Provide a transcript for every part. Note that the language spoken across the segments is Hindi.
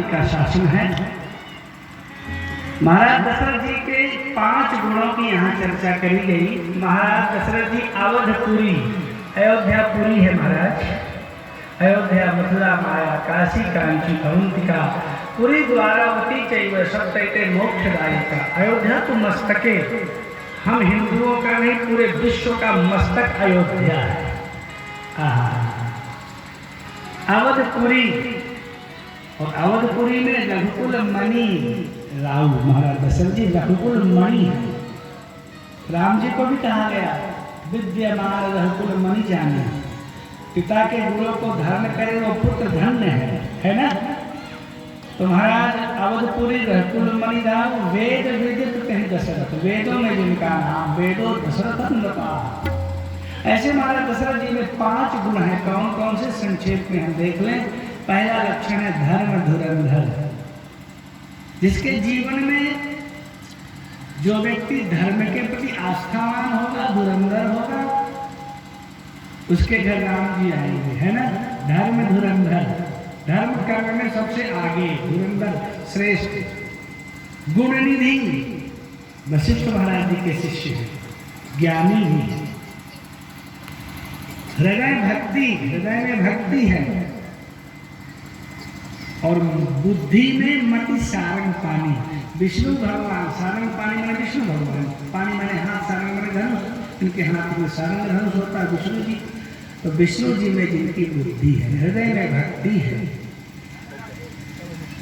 जी का शासन है। महाराज दशरथ जी के 5 गुणों की यहाँ चर्चा करी गई। महाराज दशरथ जी अवधपुरी, अयोध्यापुरी है महाराज। अयोध्या, मथुरा, माया, काशी, कांची, अवंतिका, पुरी, द्वारावती चैव सप्तैते मोक्षदायिका। अयोध्या तो मस्तके, हम हिंदुओं का नहीं पूरे विश्व का मस्तक अयोध्या है। अवधपुरी, और अवधपुरी में रघुकुल मणि राव, महाराज दशरथ जी रघुकुल मणि है। राम जी को भी कहा गया विद्यमान रघुकुल मणि जाने, पिता के गुणों को धारण करे वो पुत्र धन्य है ना। तो महाराज अवधपुरी रघुकुल मणि राव, वेद विदित कहीं दशरथ, वेदों में जिनका नाम वेदो दशरथ नृपा। ऐसे महाराज दशरथ जी में 5 गुण हैं। कौन कौन से संक्षेप में हम देख लें। पहला लक्षण है धर्म धुरंधर। जिसके जीवन में जो व्यक्ति धर्म के प्रति आस्थावान होगा, धुरंधर होगा, उसके घर राम जी आएंगे, है ना। धर्म धुरंधर, धर्म कर्म में सबसे आगे, धुरंधर श्रेष्ठ। गुणनिधि, वशिष्ठ महाराज जी के शिष्य हैं, ज्ञानी भी है। हृदय भक्ति, हृदय में भक्ति है। और बुद्धि में मति सारंग पानी, विष्णु भगवान। सारंग पानी मैंने विष्णु भगवान, पानी मैंने हाथ, सारंग मैंने धनुष, इनके हाथ में सारंग धनुष होता है विष्णु जी। तो विष्णु जी में जिनकी बुद्धि है, हृदय में भक्ति है,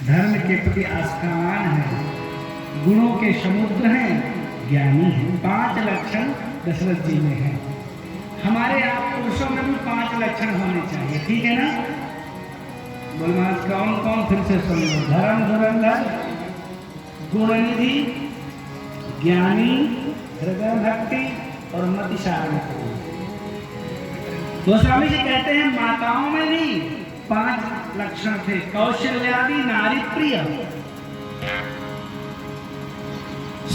धर्म के प्रति आस्थावान है, गुणों के समुद्र हैं, ज्ञानी है। 5 लक्षण दशरथ जी में है। हमारे आप पुरुषों में भी 5 लक्षण होने चाहिए, ठीक है ना। बोल महाराज कौन कौन, फिर से सुन लो। धर्म धुरंधर, गुणनिधि, ज्ञानी, हृदय भक्ति और मति सारंग। गोस्वामी जी कहते हैं माताओं में भी 5 लक्षण थे। कौशल्यादि नारी प्रिय,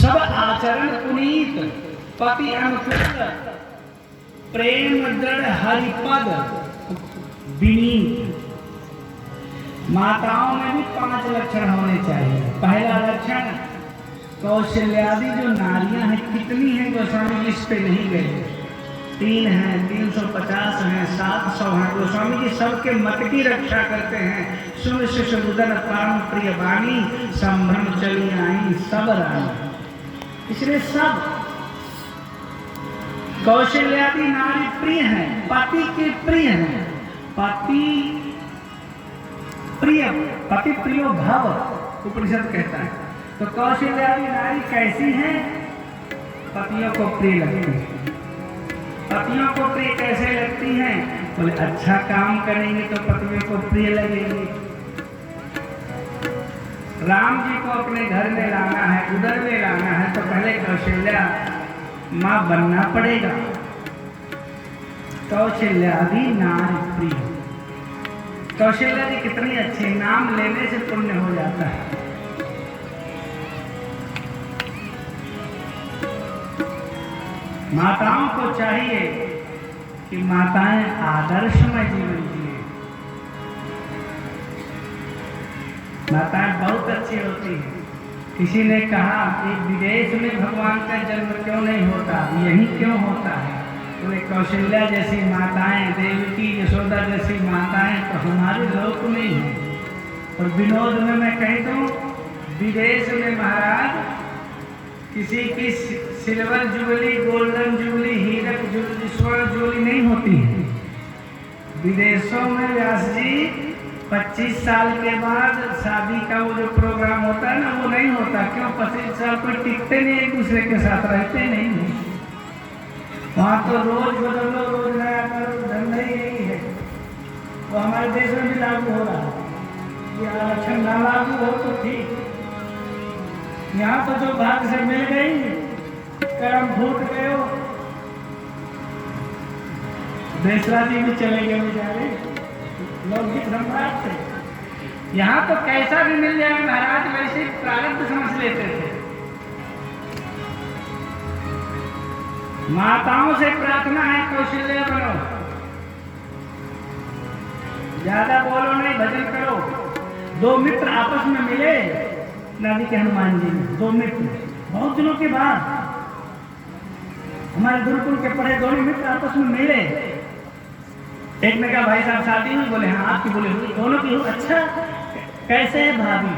सब आचरण पुनीत, पति अनुकूल, प्रेम दृढ़ हरिपद विनीत। माताओं में भी 5 लक्षण होने चाहिए। पहला लक्षण कौशल्यादि जो नारियां हैं, कितनी हैं गोस्वामी जी इस पे नहीं गए। 3 हैं, 350 हैं, 700 हैं। गोस्वामी जी सबके मत की रक्षा करते हैं। सुन शिशुदन परम प्रिय वाणी, संभ्रम चली आई सब रानी। इसलिए सब कौशल्यादि नारी प्रिय हैं, पति के प्रिय हैं। पति प्रिय, पति प्रियो भव उपनिषद कहता है। तो कौशल्यादि नारी कैसी हैं? पतियों को प्रिय लगती है। पतियों को प्रिय कैसे लगती हैं? बोले अच्छा काम करेंगे तो पतियों को प्रिय लगेंगे। राम जी को अपने घर में लाना है, उधर में लाना है, तो पहले कौशल्या माँ बनना पड़ेगा। कौशल्यादि नारी प्रिय। कौशल्या जी कितनी अच्छी, नाम लेने से पुण्य हो जाता है। माताओं को चाहिए कि माताएं आदर्शमय जीवन जिए। माताएं बहुत अच्छी होती हैं। किसी ने कहा कि विदेश में भगवान का जन्म क्यों नहीं होता, यही क्यों होता है? बोले कौशल्या जैसी माताएं, देवकी यशोदा जैसी माताएं तो हमारे लोक में ही है। और विनोद में मैं कह दूं, विदेश में महाराज किसी की सिल्वर जुबली, गोल्डन जुबली, हीरक जुबली, स्वर्ण जुबली नहीं होती है। विदेशों में व्यास जी 25 साल के बाद शादी का वो जो प्रोग्राम होता है ना, वो नहीं होता। क्यों? 25 साल पर टिकते नहीं, एक दूसरे के साथ रहते नहीं। वहाँ तो रोज बदलो, रोज नया करो, धंधा ही यही है। वो हमारे देश में भी लागू हो रहा है। ये आरक्षण ना लागू हो तो ठीक। यहाँ तो जो भाग से मिल गई, कर्म फूट गए हो। देशराज जी भी चले गए बेचारे, लौकिक सम्राट थे। यहाँ तो कैसा भी मिल जाए महाराज, वैसे प्रारब्ध समझ लेते थे। माताओं से प्रार्थना है कौशल्या बनो, ज्यादा बोलो नहीं, भजन करो। दो मित्र आपस में मिले नदी के हनुमान जी में, दो मित्र बहुत दिनों के बाद हमारे गुरुकुल के पढ़े दोनों मित्र आपस में मिले। एक ने कहा भाई साहब शादी हुई? बोले हाँ। आपकी? बोले हुई। दोनों की हुई। अच्छा कैसे है भाभी?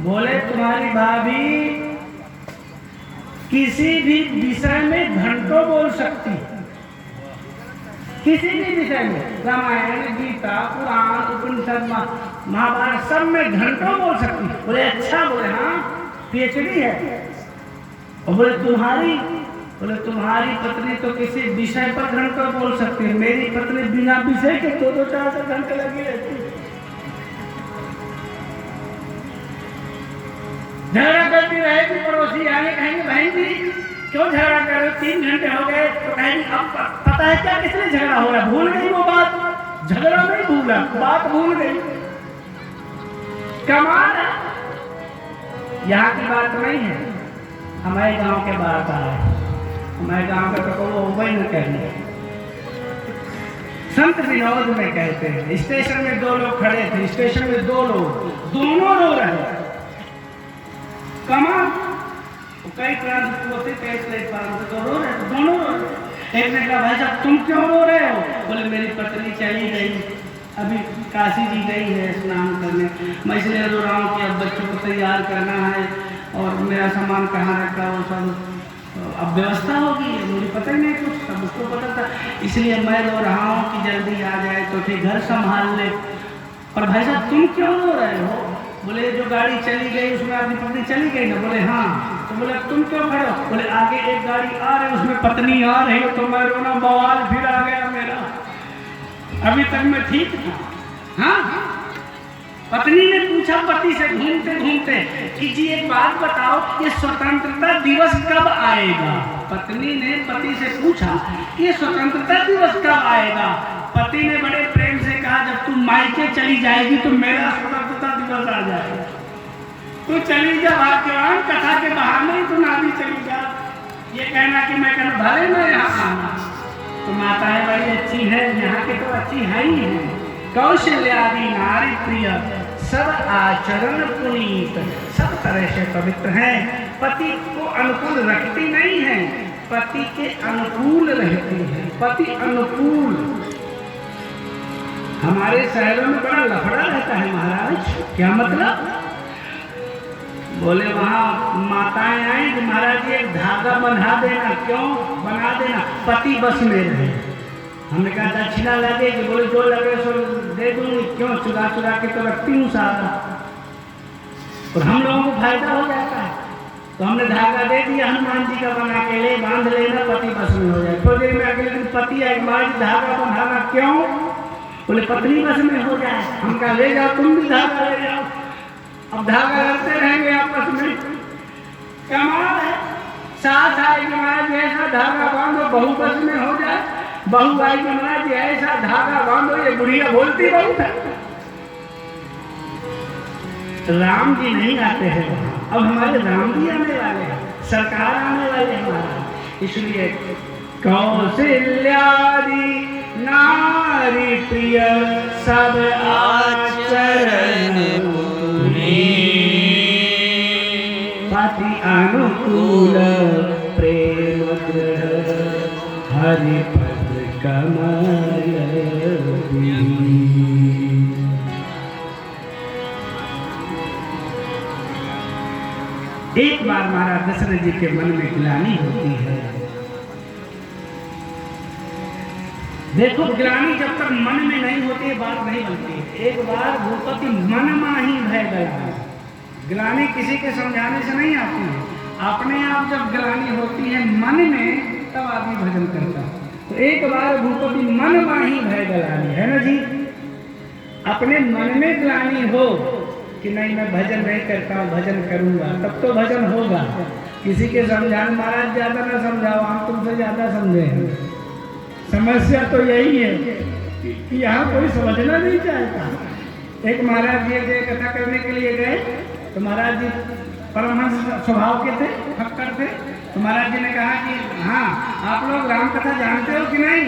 बोले तुम्हारी भाभी किसी भी विषय में घंटों बोल सकती, किसी भी विषय में, रामायण गीता पुराण उपनिषद महाभारत सब में घंटों बोल सकती। बोले अच्छा? बोले हाँ पीएचडी है। और बोले तुम्हारी? बोले तुम्हारी पत्नी तो किसी विषय पर घंटों बोल सकती है, मेरी पत्नी बिना विषय के 2-4 घंटे लगी रहती है। झगड़ा करती रहेगी, पड़ोसी आगे कहेंगे बहन जी क्यों झगड़ा कर रहे हो, 3 घंटे हो गए, तो कहेंगे अब पता है क्या किस लिए झगड़ा हो रहा है? भूल गई वो बात, झगड़ा नहीं भूला, बात भूल गई। कमाल है। यहाँ की बात नहीं है, हमारे गांव के बात है। हमारे गांव का तो वो वही न कहने, संत विनोद में कहते हैं स्टेशन में 2 लोग खड़े थे, स्टेशन में 2 लोग, दोनों रो रहे। कमाल, कई ट्रांसपोर्ट होते, कई प्लेटफॉर्म से तो रो रहे, दोनों रो रहे। एक ने कहा भाई साहब तुम क्यों रो रहे हो? बोले मेरी पत्नी चली गई, अभी काशी जी गई है स्नान करने, मैं इसलिए रो रहा हूँ कि अब बच्चों को तैयार करना है और मेरा सामान कहाँ रखा वो सब अब व्यवस्था होगी, मुझे पता ही नहीं कुछ, सब उसको पता था, इसलिए मैं रो रहा हूँ कि जल्दी आ जाए तो फिर घर संभाल ले। और भाई साहब तुम क्यों रो रहे हो? बोले जो गाड़ी चली गई उसमें अपनी पत्नी चली गई ना। बोले हाँ। तो बोले तुम क्यों खड़े हो? बोले आगे एक गाड़ी आ रही उसमें पत्नी आ रही तो मैं रोना बवाल फिर आ गया मेरा, अभी तक मैं ठीक था। हाँ पत्नी ने पूछा पति से घूमते घूमते कि जी एक बात बताओ ये स्वतंत्रता दिवस कब आएगा? पत्नी ने पति से पूछा कि ये स्वतंत्रता दिवस कब आएगा? पति ने बड़े प्रेम से कहा जब तू मायके चली जाएगी तो मेरा स्वतंत्रता दिवस आ जाएगा। तू चली जा भाग्यवान, कथा के बहाने ही तू नानी चली जा, ये कहना कि मैं कहना भले मैं यहाँ आना। तो माताएं बड़ी अच्छी है, यहाँ की तो अच्छी है ही है। कौशल्यादि नारी प्रिय, सब आचरण पुनीत, सब तरह से पवित्र हैं, पति को अनुकूल रखती नहीं है, पति के अनुकूल रहती है, पति अनुकूल। हमारे शहरों में बड़ा लफड़ा रहता है महाराज। क्या मतलब? बोले वहाँ माताएं आई कि महाराज जी एक धागा बंधा देना। क्यों बना देना? पति बस में रहे। हमने कहा दक्षिणा लगेगी? बोले जो लगे सो दे दूंगी। क्यों? चुरा चुरा के तो रखती हूँ सारा, और हम लोगों को फायदा हो जाता है। तो हमने धागा दे दिया हनुमान जी का बना के, ले बांध लेना, पति बस में हो जाए। थोड़ी देर में अगले दिन पति आए, महाराज धागा बंधाना। क्यों? बोले पत्नी बस में हो जाए। हम कहा ले जाओ, तुम भी धागा ले जाओ, अब धागा रखते रहेंगे आपस में। कमाल है। सास आई कि महाराज ऐसा धागा बांधो बहू बस में हो जाए, बहू आई कि महाराज ऐसा धागा बांधो, ये बुढ़िया बोलती बहुत है। राम जी नहीं आते हैं, अब हमारे राम जी आने वाले हैं, सरकार आने वाले हैं महाराज। इसलिए कौशल्यादि नारी प्रिय, सब आचरण पति अनुकूल, प्रेम हरि पद कमल। एक बार महाराज दशरथ जी के मन में ग्लानि होती है। देखो ग्लानि जब तक मन में नहीं होती है बात नहीं बनती है। एक बार भूपति मन माही भय गया। ग्लानि किसी के समझाने से नहीं आती है, अपने आप जब ग्लानि होती है मन में तब आदमी भजन करता है। तो एक बार भूपति मन माही भय ग्लानि, है ना जी? अपने मन में ग्लानि हो कि नहीं मैं भजन नहीं करता हूँ, भजन करूंगा, तब तो भजन होगा। किसी के समझाने महाराज ज्यादा ना समझाओ, हम तुमसे ज्यादा समझे हैं। समस्या तो यही है कि यहाँ कोई समझना नहीं चाहता। एक महाराज जी से कथा करने के लिए गए, तो महाराज जी परमहंस स्वभाव के थे, फक्कर थे। तो महाराज जी ने कहा कि हाँ आप लोग राम कथा जानते हो कि नहीं?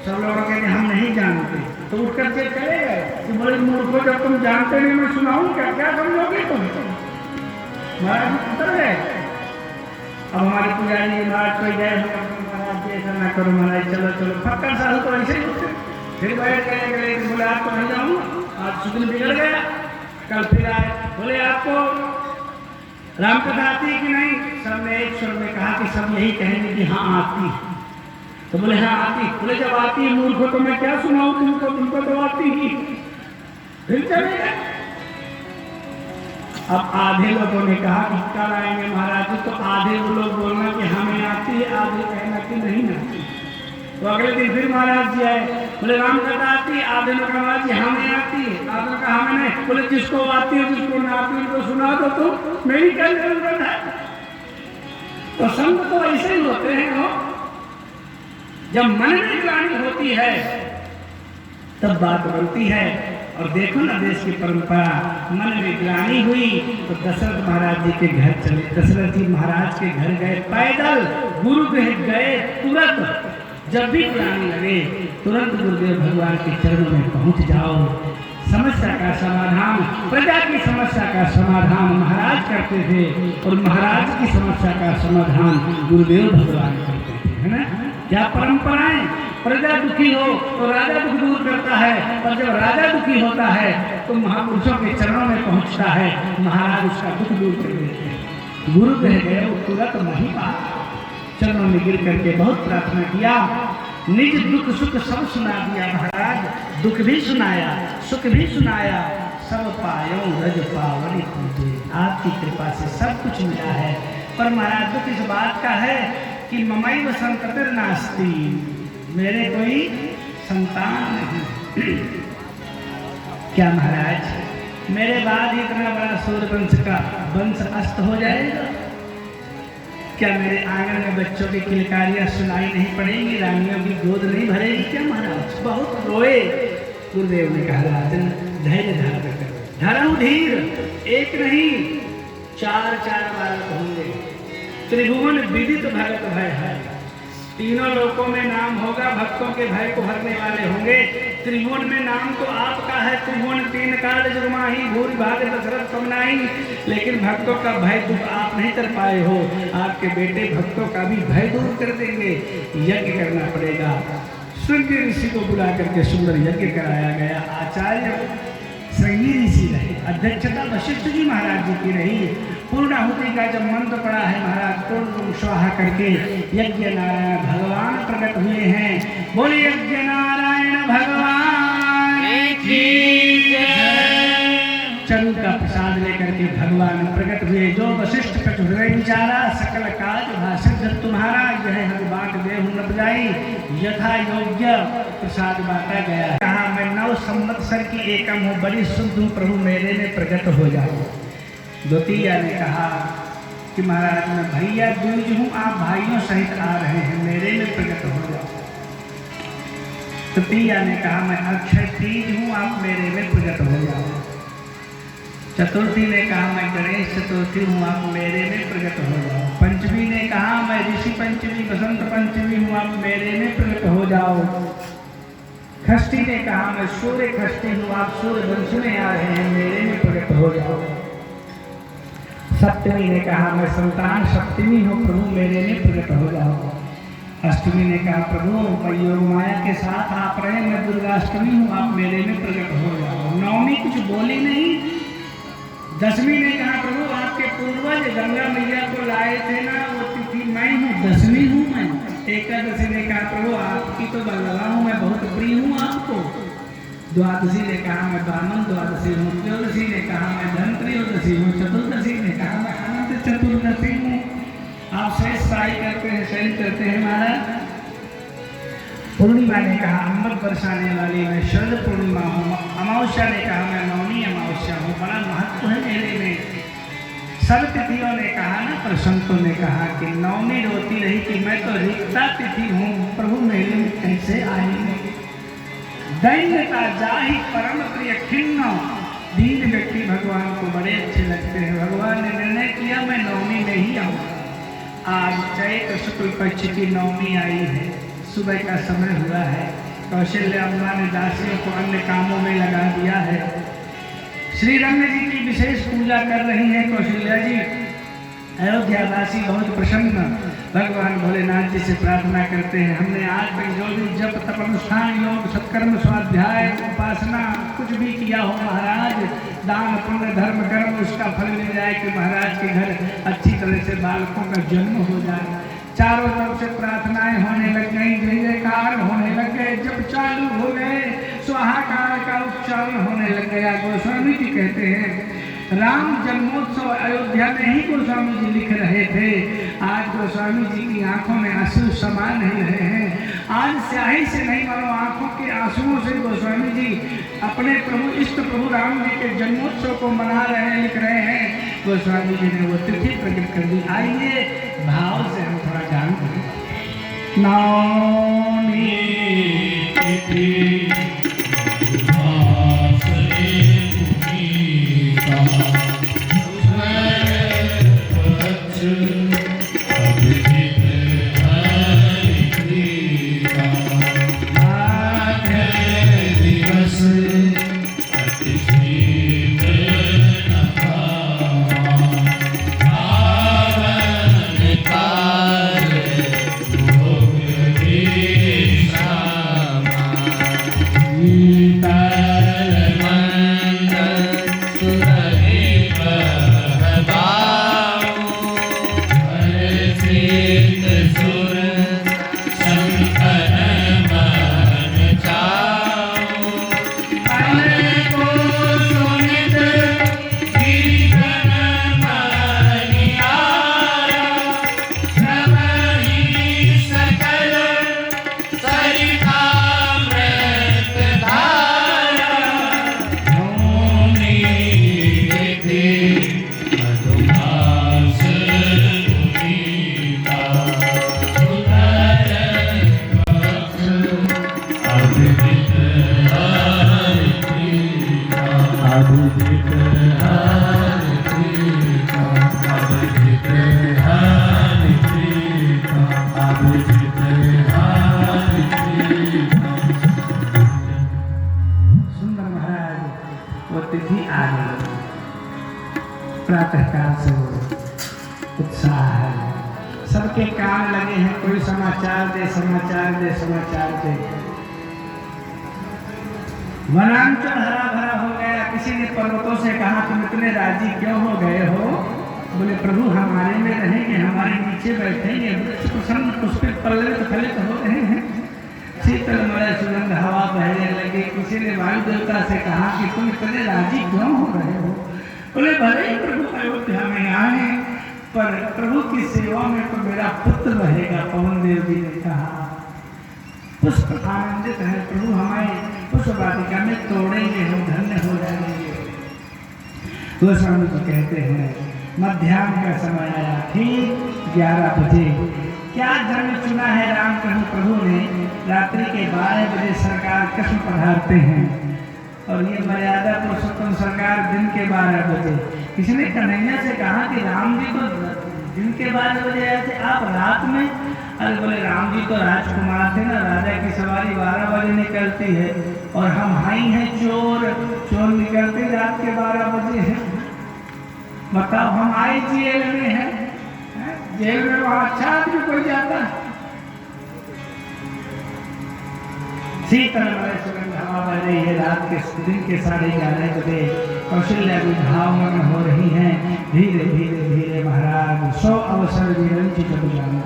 सब लोग कहते हम नहीं जानते, तो उठ कर चले गए कि बड़े मूर्खों, जब तुम जानते नहीं मैं सुनाऊं क्या, क्या समझोगे तुम? महाराज उतर गए। अब हमारे पुजारी महाराज कोई गए, महाराज ऐसा ना करो महाराज, चलो चलो, फक्कर साहू तो ऐसे ही उठे, फिर बैठ गए, बोले आप तो नहीं जाऊंगा, आज सुदिन बिगड़ गया, कल फिर आए, बोले आपको रामकथा आती है कि नहीं? सबने एक स्वर में कहा कि सब यही कहेंगे कि हाँ आती है। तो बोले हाँ आती। बोले जब आती है मूर्खों तो मैं क्या सुनाऊं तुमको तो आती ही। फिर चले गए। अब आधे लोगों ने कहा कि कल आएंगे महाराज जी, तो आधे वो लोग बोलना कि हमें आती है, आधे कहना कि नहीं आती। तो अगले दिन फिर महाराज जी आए, बोले रामकथा आती है, आधे लोग महाराज जी हमें आती है, आधे लोग कहा हमें नहीं। बोले जिसको आती है जिसको ना आती है उनको सुना दो, तुम मेरी क्या जरूरत है? तो संत तो ऐसे ही होते हैं हो, जब मन में ग्लानि होती है तब बात बनती है। और देखो ना देश की परंपरा, मन में ग्लानि हुई तो दशरथ महाराज जी के घर चले, दशरथ जी महाराज के घर गए, पैदल गुरुगृह गए, तुरंत जब भी ग्लानि लगे तुरंत गुरुदेव भगवान के चरणों में पहुंच जाओ। समस्या का समाधान, प्रजा की समस्या का समाधान महाराज करते थे, और महाराज की समस्या का समाधान गुरुदेव भगवान करते थे, है ना? क्या परंपराएं। प्रजा दुखी हो तो राजा दुख दूर करता है, और जब राजा दुखी होता है तो महापुरुषों के चरणों में पहुंचता है, महाराज उसका दुख दूर कर देते हैं। गुरु कह गए वो तुरंत नहीं पाया, चरणों में गिर करके बहुत प्रार्थना किया, निज दुख सुख सब सुना दिया महाराज, दुख भी सुनाया सुख भी सुनाया, सब पायो रज पावनी पूजे। आपकी कृपा से सब कुछ मिला है, पर महाराज दुख इस बात का है कि ममैव संततिर् नास्ति, मेरे कोई संतान नहीं। क्या महाराज मेरे बाद इतना बड़ा सूर्यवंश का वंश अस्त हो जाएगा? क्या मेरे आंगन में बच्चों की किलकारियां सुनाई नहीं पड़ेंगी, रानियों की गोद नहीं भरेगी क्या? महाराज बहुत रोए। गुरुदेव ने कहा राजन धैर्य धारण करो, धर्म धीर, एक नहीं 4 बालक होंगे, त्रिभुवन विदित भगत भय है, तीनों लोकों में नाम होगा, भक्तों के भय को हरने वाले होंगे। त्रिभुवन में नाम तो आपका है, त्रिभुवन 3 काल जुर्माही भूरि भाग दशरथ समनाही, लेकिन भक्तों का भय दुख आप नहीं कर पाए हो, आपके बेटे भक्तों का भी भय दूर कर देंगे। यज्ञ करना पड़ेगा। श्रृंग ऋषि को बुला करके सुंदर यज्ञ कराया गया। आचार्य श्रृंगी ऋषि रहे, अध्यक्षता वशिष्ठ जी महाराज जी की रही। पूर्णाहुति का जब मंत्र पड़ा है महाराज, पूर्ण स्वाहा करके यज्ञ नारायण भगवान प्रकट हुए हैं। बोले यज्ञ नारायण भगवान की जय। चरु का प्रसाद लेकर के भगवान प्रकट हुए। जो वशिष्ठ कट हृदय विचारा, सकल काज भाषित तुम्हारा, यह हम बांट दे न बजाई, यथा योग्य प्रसाद बांटा गया। कहा मैं 9 संवत्सर की एकम हूँ, बड़ी शुद्ध हूँ, प्रभु मेरे में प्रकट हो जाओ। द्वितीया ने कहा कि महाराज मैं भैया द्विज हूँ, आप भाइयों सहित आ रहे हैं, मेरे में प्रकट हो जाओ। तृतीया ने कहा मैं अक्षय तीज हूँ, आप मेरे में प्रकट हो जाओ। चतुर्थी ने कहा मैं गणेश चतुर्थी हूँ, आप मेरे में प्रकट हो जाओ। पंचमी ने कहा मैं ऋषि पंचमी बसंत पंचमी हूँ, आप मेरे में प्रकट हो जाओ। षष्ठी ने कहा मैं सूर्य षष्ठी हूँ, आप सूर्य वंश में आ रहे हैं, मेरे में प्रकट हो जाओ। सप्तमी ने कहा मैं संतान सप्तमी हूँ, प्रभु मेरे में प्रकट हो जाओ। अष्टमी ने कहा प्रभु मैं योग माया के साथ आप रहे, मैं दुर्गाष्टमी हूँ, आप मेरे में प्रकट हो जाओ। नवमी कुछ बोली नहीं। दसवीं ने कहा प्रभु आपके पूर्वज गंगा मैया को लाए थे ना, वो तिथि मैं हूँ, दसवीं हूँ मैं। एकादशी ने कहा प्रभु आपकी तो बल्लभा हूँ, मैं बहुत प्रिय हूँ आपको। द्वादशी ने कहा मैं ब्राह्मण द्वादशी हूँ। त्रयोदशी ने कहा मैं धन त्रयोदशी हूँ। चतुर्दशी ने कहा मैं अनंत चतुर्दशी हूँ। आप शेष साई करते हैं, शयन करते हैं महाराज। पूर्णिमा ने कहा अमृत बरसाने वाली मैं शरद पूर्णिमा हूँ। अमावस्या ने कहा मैं मौनी अमावस्या हूँ, बड़ा महत्व है मेरे में। सब तिथियों ने कहा ना, पर संतों ने कहा कि नवमी रोती रही कि मैं तो रिक्ता तिथि हूँ, प्रभु मेरे में कैसे आएंगे। दैन्यता जाहि परम प्रिय खिन्न, दीन व्यक्ति भगवान को बड़े अच्छे लगते हैं। भगवान ने निर्णय किया मैं नवमी में ही आऊँगा। आज चैत्र शुक्ल पक्ष की नवमी आई है, सुबह का समय हुआ है। कौशल्य अम्मा ने दासियों को अन्य कामों में लगा दिया है। श्री रंग जी की विशेष पूजा कर रही हैं कौशल्या जी। अयोध्यावासी बहुत प्रसन्न भगवान भोलेनाथ जी से प्रार्थना करते हैं, हमने आज तक जो भी जप तप अनुष्ठान योग सत्कर्म स्वाध्याय उपासना कुछ भी किया हो महाराज, दान पुण्य धर्म कर्म, उसका फल मिल जाए कि महाराज के घर अच्छी तरह से बालकों का जन्म हो जाए। चारों तरफ से प्रार्थनाएं होने लग गई, जय जयकार होने लग गए, जब चालू हो गए, स्वाहाकार का उच्चारण होने लग गया। गोस्वामी जी कहते हैं राम जन्मोत्सव अयोध्या में ही गोस्वामी जी लिख रहे थे, आज गोस्वामी जी की आंखों में आंसू समा नहीं रहे हैं। आज स्याही से नहीं मानो आंखों के आंसुओं से गोस्वामी जी अपने प्रभु इष्ट प्रभु राम जी के जन्मोत्सव को मना रहे हैं, लिख रहे हैं। गोस्वामी जी ने वो तिथि प्रकट कर दी। आइए भाव से हम थोड़ा जान करें। नौमी तिथि प्रातःकाल से उत्साह है, सबके कान लगे हैं, कोई समाचार दे समाचार दे समाचार दे। वनांचल हरा भरा हो गया। किसी ने पर्वतों से कहा तुम इतने राजी क्यों हो गए हो? बोले प्रभु हमारे में रहेंगे, हमारे नीचे बैठेंगे, वृक्ष प्रसन्न पुष्पित पल्लवित फलित हो रहे हैं, शीतल मलय सुगंध हवा बहने लगे। किसी ने वायु देवता से कहा कि तुम इतने राजी क्यों हो रहे हो? बोले भले ही प्रभु अयोध्या में आए, पर प्रभु की सेवा में तो मेरा पुत्र रहेगा। पवन देव जी ने कहा पुष्प आनंदित है, प्रभु हमें पुष्प वाटिका में तोड़ेंगे, हम धन्य हो जाएंगे। गोस्वामी जी कहते हैं मध्याह्न का समय आया, ठीक 11 बजे। क्या जन्म चुना है राम प्रभु ने? रात्रि के 12 बजे सरकार कृष्ण पधारते हैं, और ये मर्यादा पुरुषोत्तम सरकार दिन के 12 बजे। किसी ने कन्हैया से कहा कि राम जी तो दिन के 12 बजे आए थे, आप रात में? अरे बोले राम जी तो राजकुमार थे ना, राजा की सवारी 12 बजे निकलती है, और हम हाई हैं चोर, चोर निकलते रात के 12 बजे हैं। बताओ हम आए जेल में हैं, जेल में वहां अच्छा आदमी कोई जाता है? शीतल मलय सुगंध हवा बह रही है। रात के दिन के 11:30 बजे कौशल्या भी भावमग्न हो रही हैं। धीरे धीरे धीरे महाराज सो अवसर विरंच जब जाना।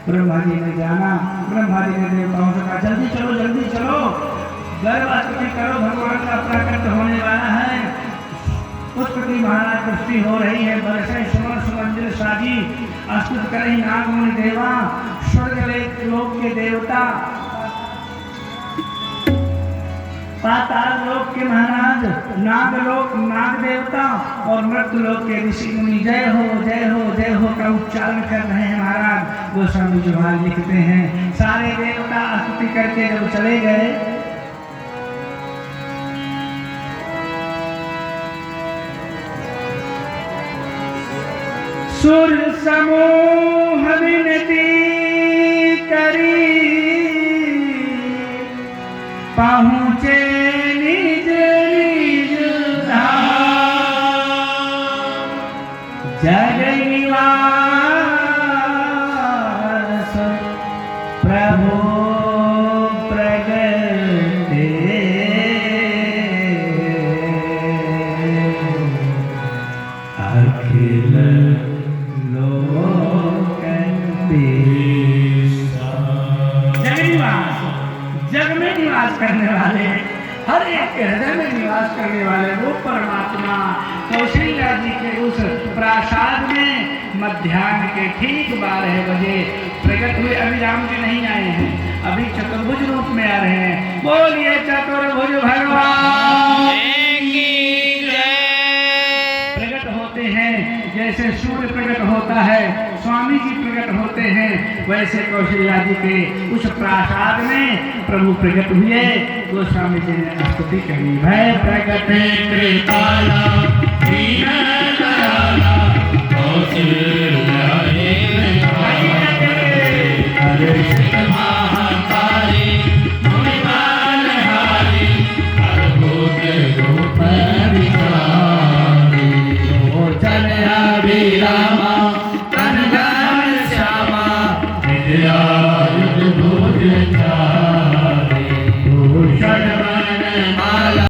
ब्रह्मा जी ने जाना, ब्रह्मा जी ने देवताओं से कहा जल्दी चलो जल्दी चलो, गर्भवती करो, भगवान का प्राकट्य होने वाला है। पुष्प की महाराज दृष्टि हो रही है, बरसे सुमन सुमंजिल साजी, अस्तुत करही नाग मुनि देवा, स्वर्ग लोक के देवता, पाताल लोक के महाराज, नागलोक नाग देवता और मृत्यु लोक के ऋषि मुनि जय हो जय हो जय हो का उच्चारण कर रहे हैं महाराज। गोस्वामी जी महाराज लिखते हैं सारे देवता स्तुति करके जब चले गए, सुर समूह विनती करी, पहुँचे निज निज धाम, जग निवास प्रभु प्रगटे, अखिल लोक जग निवास, जग में निवास करने वाले, हर एक के हृदय में निवास करने वाले वो परमात्मा कौशल्या जी के उस प्रासाद में मध्याह्न के ठीक 12 बजे प्रकट हुए। अभी राम जी नहीं आए हैं, अभी चतुर्भुज रूप में आ रहे हैं। बोलिए चतुर्भुज भगवान की जय। प्रकट होते हैं जैसे सूर्य प्रकट होता है, स्वामी जी प्रकट होते हैं, वैसे कौशल्या जी के उस प्रासाद में प्रभु प्रकट हुए। गोस्वामी जी ने स्तुति करी, भय प्रकट कृपाला दीनदयाला कौशल्या हर्षित महाकाली मुनिमानहारी अद्भुत रूप विचारी, लोचन अभिरामा तन घन श्यामा विद्यायुध भुज चारी, भूषण वनमाला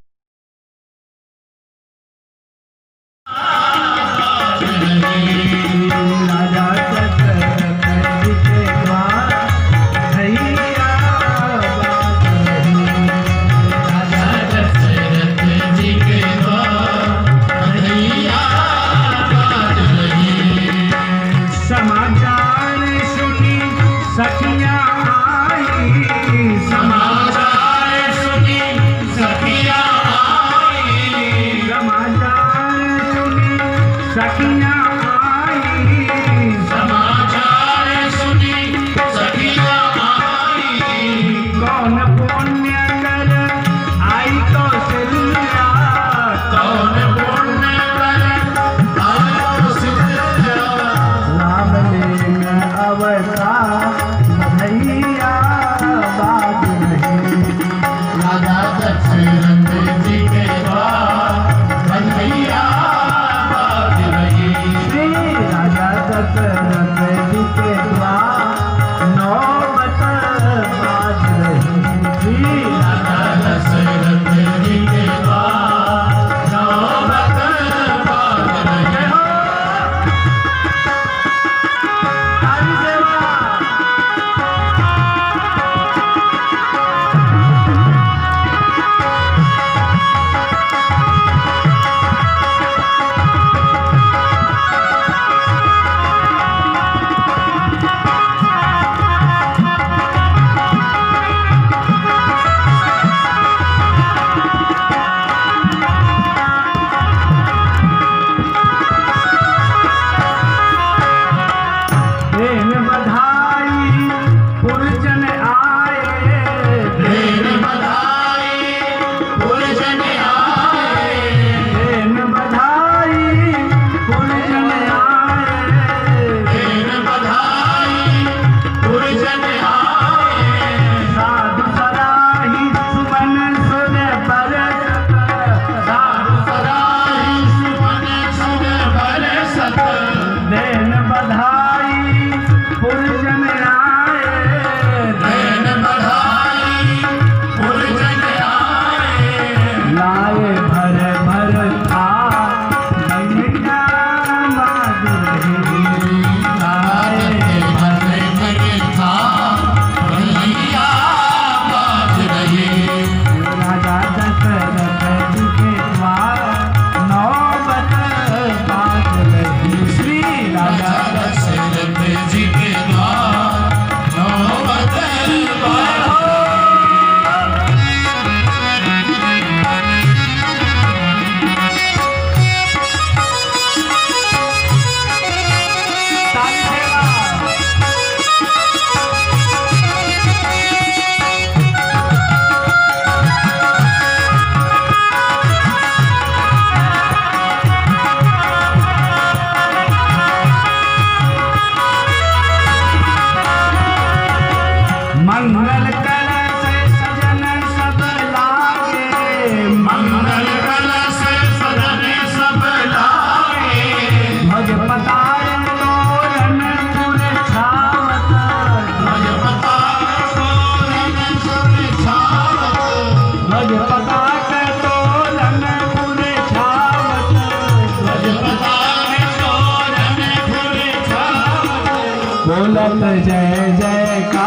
बोलत जय जय का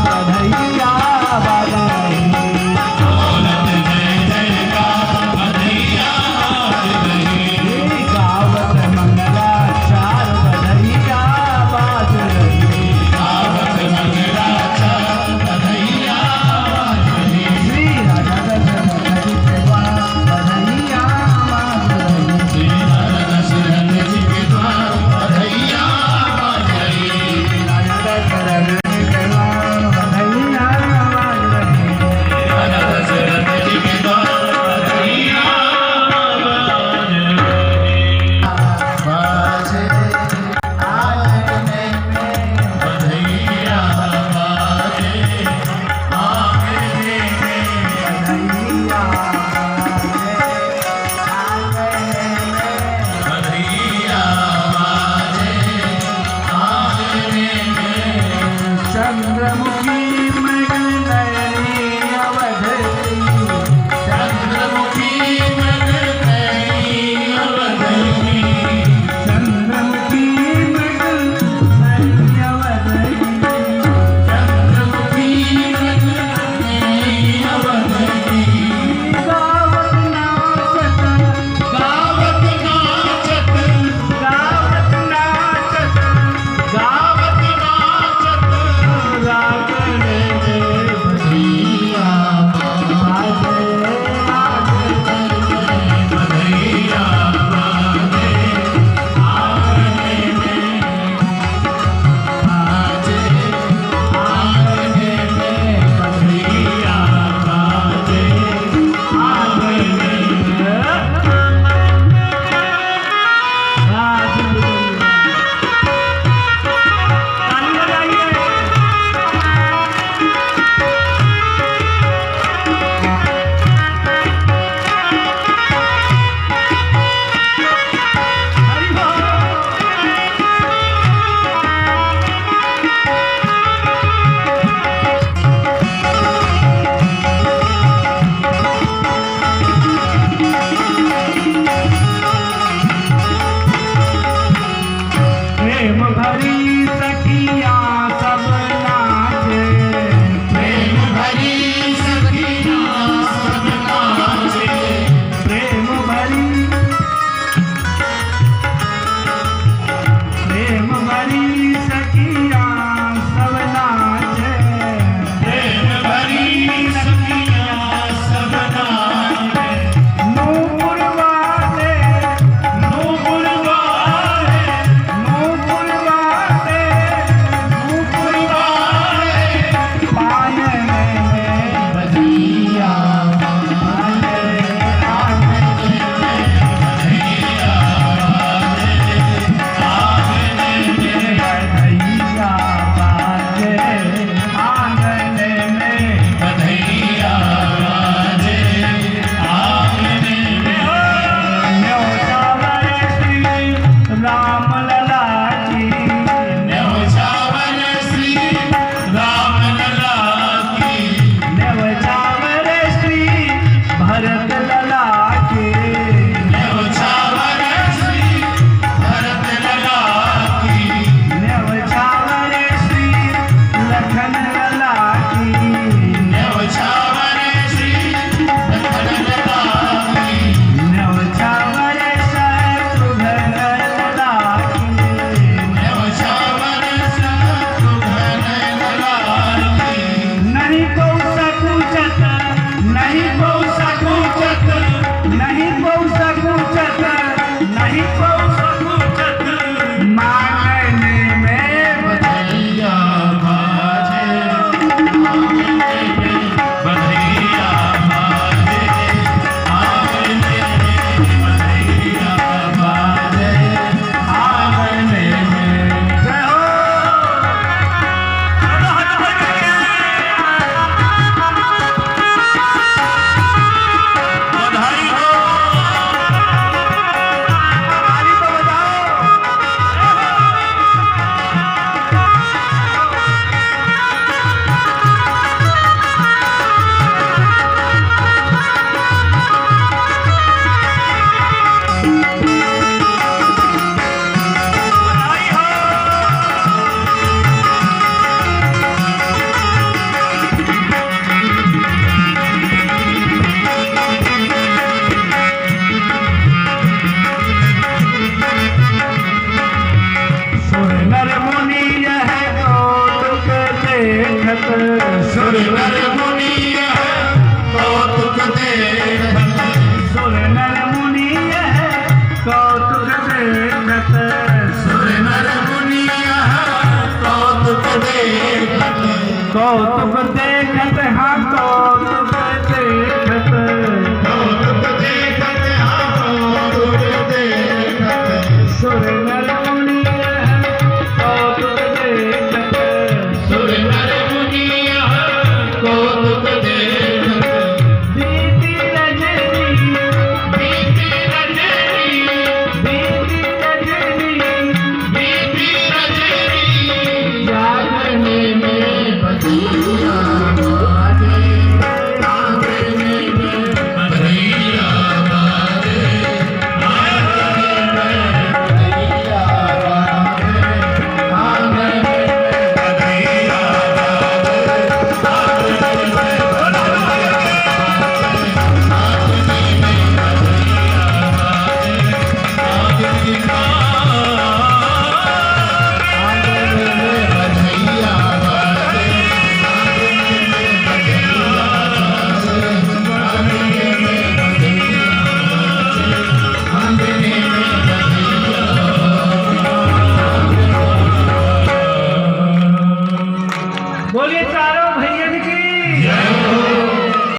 बधैया बाज रही बोलत जय जय का बधैया बाज रही गावत मंगलाचार बधैया बाज रही गावत मंगलाचार बधैया बाज रही श्री राधा दशरथ जी के द्वार बधैया बाज रही श्री राधा दशरथ जी के द्वार बधैया बाज रही राधा दशरथ कौतुक